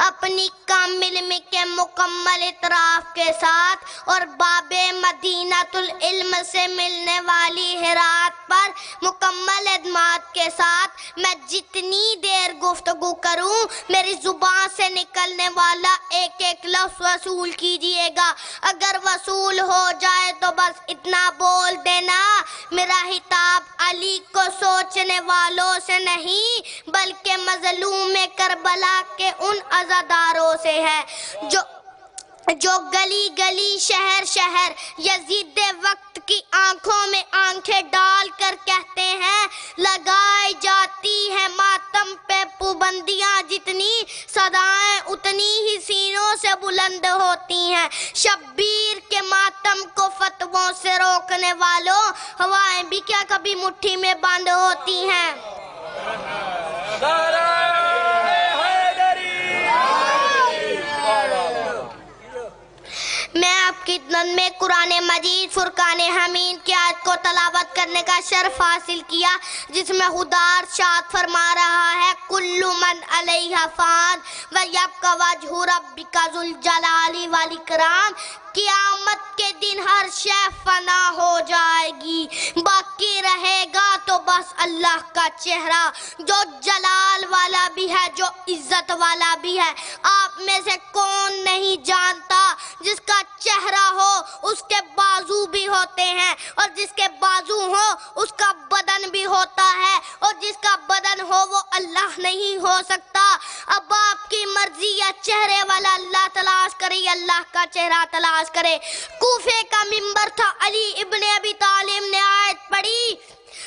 اپنی کامل علم کے مکمل اعتراف کے ساتھ اور باب مدینۃ العلم سے ملنے والی ہرات پر مکمل اعتماد کے ساتھ میں جتنی دیر گفتگو کروں میری زبان سے نکلنے والا ایک ایک لفظ وصول کیجئے گا. اگر وصول ہو جائے تو بس اتنا بول دینا. میرا خطاب علی کو سوچنے والوں سے نہیں بلکہ مظلوم کربلا کے ان عزاداروں سے ہے جو گلی گلی شہر شہر یزید وقت کی آنکھوں میں آنکھیں ڈال کر کہتے ہیں لگائی جاتی ہے ماتم پہ پابندیاں جتنی صدائیں اتنی ہی سینوں سے بلند ہوتی ہیں. شبیر کے ماتم کو فتووں سے روکنے والوں ہوائیں بھی کیا کبھی مٹھی میں بند ہوتی ہیں. میں آپ کی خدمت میں قرآن مجید فرقان حمید کی آیت کو تلاوت کرنے کا شرف حاصل کیا جس میں خدا ارشاد فرما رہا ہے کل من علیہا فان ویبقی وجہ ربک ذو الجلال والاکرام. قیامت کے دن ہر شے فنا ہو جائے گی باقی رہے گا تو بس اللہ کا چہرہ جو جلال والا بھی ہے جو عزت والا بھی ہے. آپ میں سے کون نہیں جانتا جس کا چہرہ ہو اس کے بازو بھی ہوتے ہیں اور جس کے بازو ہو اس کا بدن بھی ہوتا ہے اور جس کا بدن ہو وہ اللہ نہیں ہو سکتا. اب آپ کی مرضی یا چہرے والا اللہ تلاش کرے یا اللہ کا چہرہ تلاش کرے. کوفے کا منبر تھا, علی ابن ابی طالب نے آیت پڑھی.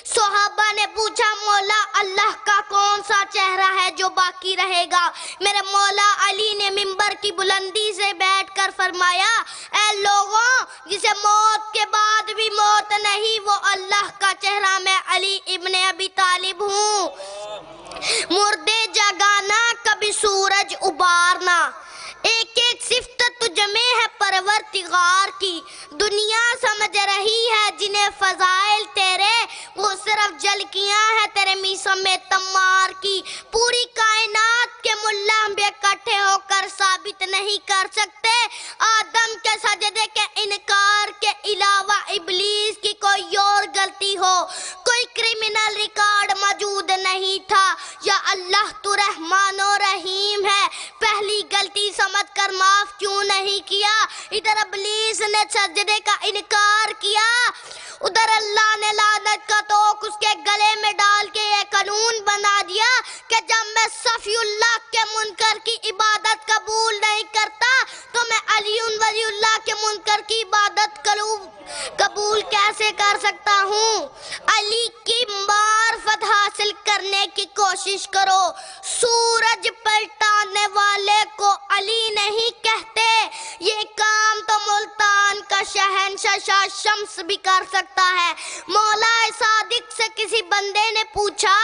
صحابہ نے پوچھا مولا اللہ کا کون سا چہرہ ہے جو باقی رہے گا؟ میرے مولا علی نے منبر کی بلندی سے بیٹھ کر فرمایا اے لوگوں جسے موت کے بعد بھی موت نہیں وہ اللہ کا چہرہ میں علی ابن ابی طالب ہوں. مردے جگانا کبھی سورج ابارنا ایک ایک صفت تجھ میں ہے پروردگار کی. دنیا سمجھ رہی ہے جنہیں فضائل تیرے وہ صرف جھلکیاں ہیں تیرے میسم میں تمار کی. پوری کائنات کے ملا بے اکٹھے ہو کر ثابت نہیں کر سکتے آدم کے سجدے کے انکار کے علاوہ ابلیس کی کوئی اور غلطی ہو. کوئی کرمنل ریکارڈ موجود نہیں تھا. یا اللہ تو رحمان و رحیم ہے پہلی غلطی سمجھ کر معاف کیوں نہیں کیا؟ ادھر ابلیس نے سجدے کا انکار کیا ادھر اللہ نے لعنت کا توق اس کے گلے میں ڈال کے یہ قانون بنا دیا کہ جب میں صفی اللہ کے منکر کی عبادت قبول نہیں کرتا تو میں علی ولی اللہ کے منکر کی عبادت قبول کیسے کر سکتا ہوں؟ علی کی معرفت حاصل کرنے کی کوشش کرو. سورج پلٹانے والے کو علی نہیں کہتے. یہ کام تو ملتان کا شہنشاہ شاہ شمس بھی کر سکتا ہے. مولا صادق سے کسی بندے نے پوچھا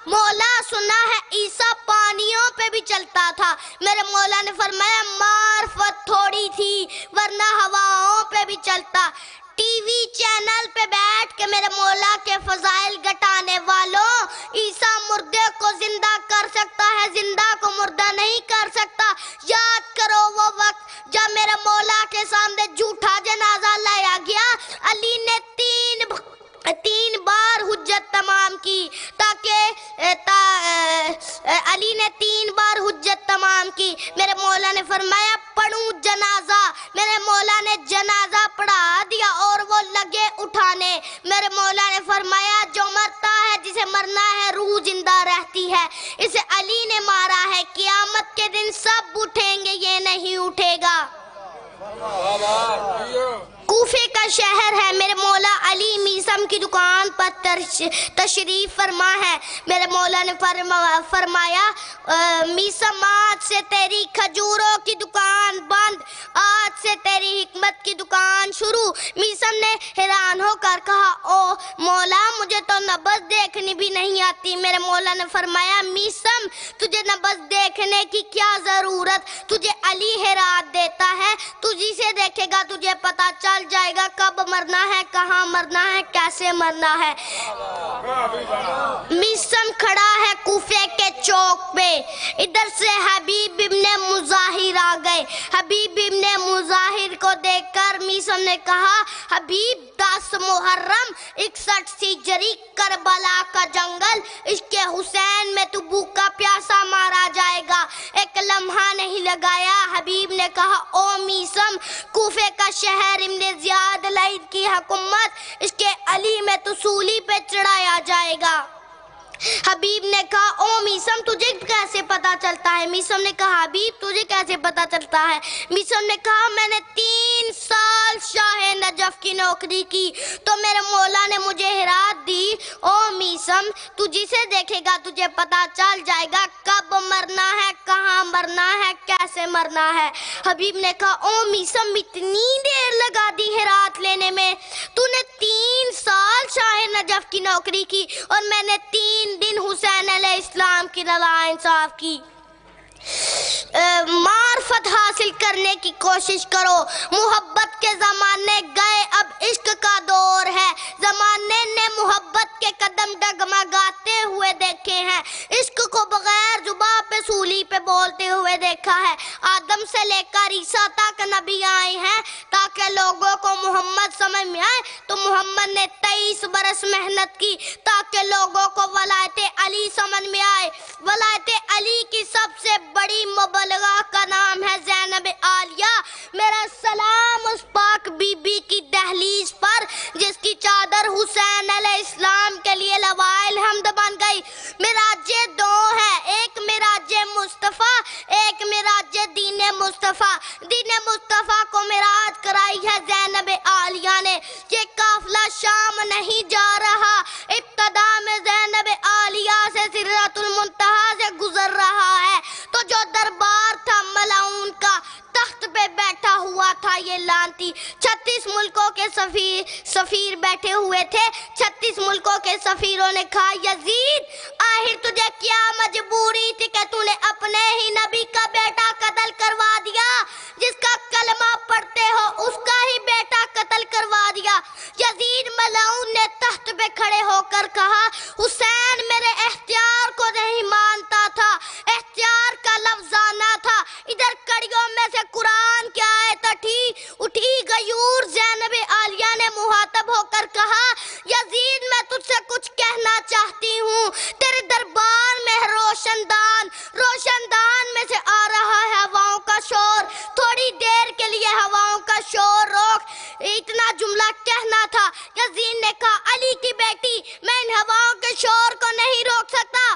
مولا سنا ہے عیسیٰ پانیوں پہ بھی چلتا تھا. میرے مولا نے فرمایا معرفت تھوڑی تھی ورنہ ہواؤں پہ بھی چلتا. ٹی وی چینل پہ بیٹھ کے میرے مولا کے فضائل گٹانے والوں عیسیٰ مردے کو زندہ کر سکتا ہے زندہ کو مردہ نہیں کر سکتا. یاد کرو وہ وقت جب میرے مولا کے سامنے جھوٹا جنازہ لایا گیا علی نے تین بار حجت تمام کی علی نے 3 بار حجت تمام کی. میرے مولا نے فرمایا پڑھوں جنازہ. میرے مولا نے جنازہ پڑھا دیا اور وہ لگے اٹھانے. میرے مولا نے فرمایا جو مرتا ہے جسے مرنا ہے روح زندہ رہتی ہے. اسے علی نے مارا ہے قیامت کے دن سب اٹھیں گے یہ نہیں اٹھے گا. کوفے کا شہر ہے. میرے مولا علی میسم کی دکان پر تشریف فرما ہے. میرے مولا نے فرمایا میسم آج سے تیری کھجوروں کی دکان بند آج سے تیری حکمت کی دکان شروع. میسم نے حیران ہو کر کہا او مولا مجھے تو نبض دیکھنی بھی نہیں آتی. میرے مولا نے فرمایا میسم تجھے نبض دیکھنے کی کیا ضرورت تجھے علی ہرات دیتا ہے. تو جسے دیکھے گا تجھے پتا چل جائے گا کب مرنا ہے کہاں مرنا ہے کیسے مرنا ہے. میسم کھڑا ہے کوفے کے چوک پہ. ادھر سے حبیب ابن حبیب ابن مظاہر کو دیکھ کر میثم نے کہا حبیب 10 محرم 61 ہجری کربلا کا جنگل عشق حسین میں تو بھوکا پیاسا مارا جائے گا۔ ایک لمحہ نہیں لگایا حبیب نے کہا او میثم کوفے کا شہر ابن زیاد لعین کی حکومت عشق علی میں تو سولی پہ چڑھایا جائے گا۔ حبیب نے کہا او میثم تجھے کیسے پتا چلتا ہے؟ میثم نے کہا حبیب تجھے کیسے پتا چلتا ہے؟ میثم نے کہا میں نے 3 سال شاہ نجف کی نوکری کی تو میرے مولا نے مجھے ہرات دی۔ او میثم تو جسے دیکھے گا تجھے پتا چل جائے گا کب مرنا ہے، کہاں مرنا ہے، کیسے مرنا ہے۔ حبیب نے کہا او میثم اتنی دیر لگا دی ہرات لینے میں؟ تو نے 3 سال شاہ نجف کی نوکری کی اور میں نے 3 دن حسین علیہ السلام کی رضا انصاف کی۔ معرفت حاصل کرنے کی کوشش کرو، محبت کے زمانے گئے اب عشق کا دور ہے۔ زمانے نے محبت کے قدم ڈگمگاتے ہوئے دیکھے ہیں، عشق کو بغیر زباں پہ سولی پہ بولتے ہوئے دیکھا ہے۔ آدم سے لے کر عیسیٰ تک نبی آئے ہیں تاکہ لوگوں کو محمد سمجھ میں آئے، تو محمد نے 23 برس محنت کی تاکہ لوگوں کو ولایت علی سمجھ میں آئے۔ ولایت علی کی سب سے بڑی مبلغہ کا نام ہے زینب عالیہ۔ میرا سلام اس پاک بی بی کی دہلیز پر جس کی چادر حسین علیہ السلام کے لیے لوائے الحمد بن گئی۔ معراجیں 2 ہیں، ایک معراج مصطفیٰ، ایک معراج دین مصطفیٰ۔ دین مصطفیٰ کو معراج کرائی ہے زینب عالیہ نے۔ یہ قافلہ شام نہیں جا رہا، ابتدا میں زینب عالیہ سے سدرۃ المنتہا سے گزر رہا ہے تو جو دربار تھا ملعون کا، تخت پہ بیٹھا ہوا تھا یہ لانتی۔ 36 ملکوں کے سفیر بیٹھے ہوئے تھے۔ 36 ملکوں کے سفیروں نے کہا یزید آخر تجھے کیا مجبوری تھی کہ تو نے اپنے ہی نبی کا بیٹا قتل کروا دیا؟ جس کا کلمہ پڑھتے ہو اس کا ہی بیٹا قتل کروا دیا۔ یزید ملعون نے تخت پہ کھڑے ہو کر کہا حسین میرے اختیار کو نہیں مانتا تھا، اختیار کا لفظ آنا تھا۔ ادھر کڑیوں میں سے قرآن کی آیت اٹھی غیور زینب عالیہ نے مخاطب ہو کر کہا یزید میں تجھ سے کچھ کہنا چاہتی ہوں۔ تیرے دربار میں روشندان میں سے آ رہا ہے ہواؤں کا شور، تھوڑی دیر کے لیے ہواؤں کا شور روک۔ اتنا جملہ کہنا تھا۔ یزید نے کہا علی کی بیٹی میں ان ہواؤں کے شور کو نہیں روک سکتا۔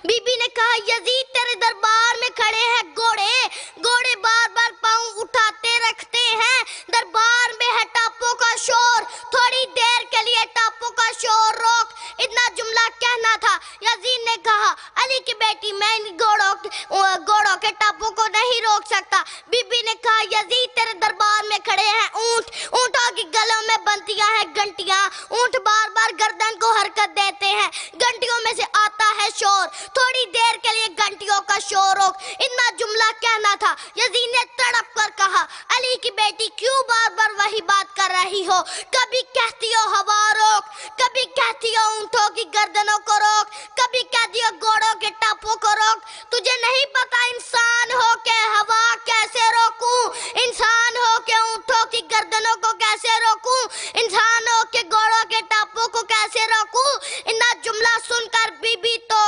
بی بی نے کہا یزید تیرے دربار میں کھڑے ہیں گھوڑے بار بار پاؤں اٹھاتے رکھتے ہیں، دربار میں ہے ٹاپوں کا شور، تھوڑی دیر کے لیے ٹاپوں کا شور روک۔ اتنا جملہ کہنا تھا۔ یزید نے کہا علی کی بیٹی میں ان گھوڑوں کے ٹاپوں کو نہیں روک سکتا۔ بی بی نے کہا یزید تیرے دربار میں کھڑے ہیں اونٹوں کی گلوں میں بنتیاں ہیں گھنٹیاں، اونٹ بار بار گردن کو حرکت دیتے ہیں، گھنٹیوں میں سے آتا ہے شور، تھوڑی دیر کے لیے گھنٹیوں کا شور روک۔ اتنا جملہ کہنا تھا۔ یزید نے تڑپ کر کہا علی کی بیٹی کیوں بار بار وہی بات کر رہی ہو؟ کبھی کہتی ہو ہوا روک، کبھی کہتی ہو اونٹوں کی گردنوں کو روک، کبھی کہتی ہو گھوڑوں کے ٹاپوں کو روک۔ تجھے نہیں پتا انسان ہو کے ہوا کیسے روکوں، انسان ہو کے اونٹوں کی گردنوں کو کیسے روکوں، انسان ہو کے گھوڑوں کے ٹاپوں کو کیسے روکوں؟ اتنا جملہ سن کر بی بی تو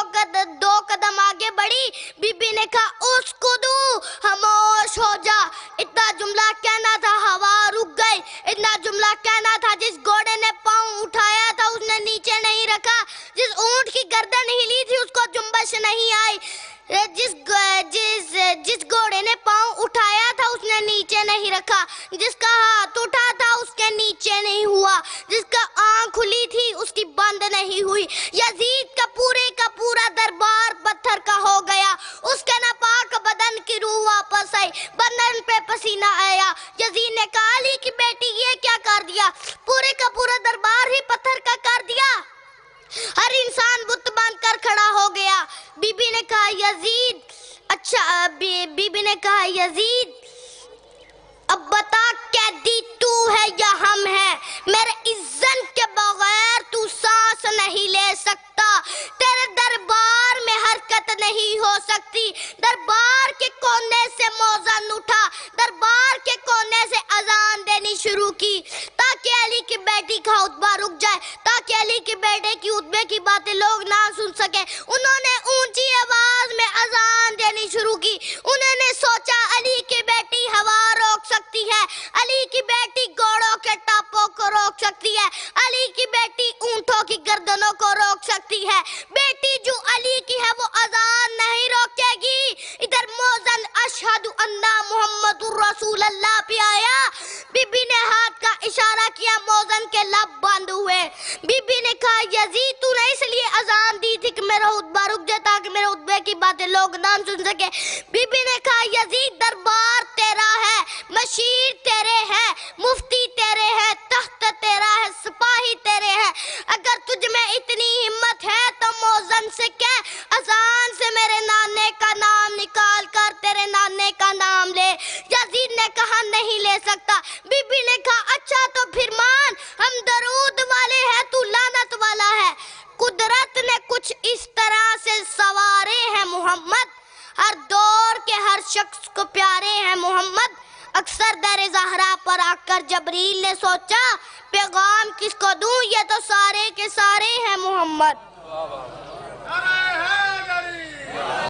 2 قدم آگے بڑھی۔ بی بی نے کہا اسکدو خاموش ہو جا۔ اتنا جملہ کہنا تھا، ہوا رک گئی۔ اتنا جملہ کہنا تھا، جس گھوڑے نے پاؤں اٹھایا تھا اس نے نیچے نہیں رکھا، جس اونٹ کی گردن ہلی تھی اس کو جنبش نہیں آئی، جس گھوڑے نے پاؤں اٹھایا تھا اس نے نیچے نہیں رکھا، جس کا ہاتھ اٹھا تھا اس کے نیچے نہیں ہوا، جس کا آنکھ کھلی تھی اس کی بند نہیں ہوئی۔ یزید کا پورا دربار پتھر کا ہو گیا، اس کے ناپاک بدن کی روح واپس آئی، بدن پہ پسینہ آیا۔ یزید نے کہا علی کی بیٹی یہ کیا کر دیا؟ پورے کا پورا دربار ہی پتھر کا کر دیا۔ ہر انسان بت بن کر کھڑا ہو گیا۔ بی بی نے کہا یزید اب بتا قیدی تو ہے یا ہم ہے؟ میرے اذن کے بغیر تو سانس نہیں لے سکتا، تیرے دربار میں حرکت نہیں ہو سکتی۔ دربار کے کونے سے موزن اٹھا، علی کا خطبہ رک جائے تاکہ علی کے بیٹے کی خطبے کی باتیں لوگ نہ سن سکے. انہوں نے اونچی آواز میں اذان دینی شروع کی. انہوں نے سوچا علی کی بیٹی ہوا روک سکتی ہے, علی کی بیٹی گھوڑوں کے ٹاپوں کو روک سکتی ہے, علی کی بیٹی اونٹوں کی گردنوں کو روک سکتی ہے. بیٹی جو علی کی ہے وہ اذان نہیں روکے گی. ادھر موذن اشہد ان محمد الرسول اللہ پہ آیا. بی بی نے ہاتھ کا اشارہ کیا, موذن کے لب بند ہوئے. بی بی نے کہا یزید تو نے اس لیے اذان دی تھی کہ میرا خطبہ رک جائے تاکہ میرے خطبے کی باتیں لوگ نہ سن سکے. بی بی نے کہا یزید دربار تیرا ہے, مشیر تیرے ہیں, مفتی تیرے ہیں, تخت تیرا ہے, سپاہی تیرے ہیں. اگر تجھ میں اتنی ہمت ہے تو موذن سے کہہ اذان سے میرے نانے کا نام نکال کر تیرے نانے کا نام لے. یزید نے کہا نہیں لے سکتا. بی بی نے کہا اچھا تو پھر مان, ہم درود والے ہیں تو لعنت والا ہے. قدرت نے کچھ اس طرح سے سوارے ہیں محمد, ہر دور کے ہر شخص کو پیارے ہیں محمد. اکثر در زہرا پر آ کر جبریل نے سوچا پیغام کس کو دوں, یہ تو سارے کے سارے ہیں محمد.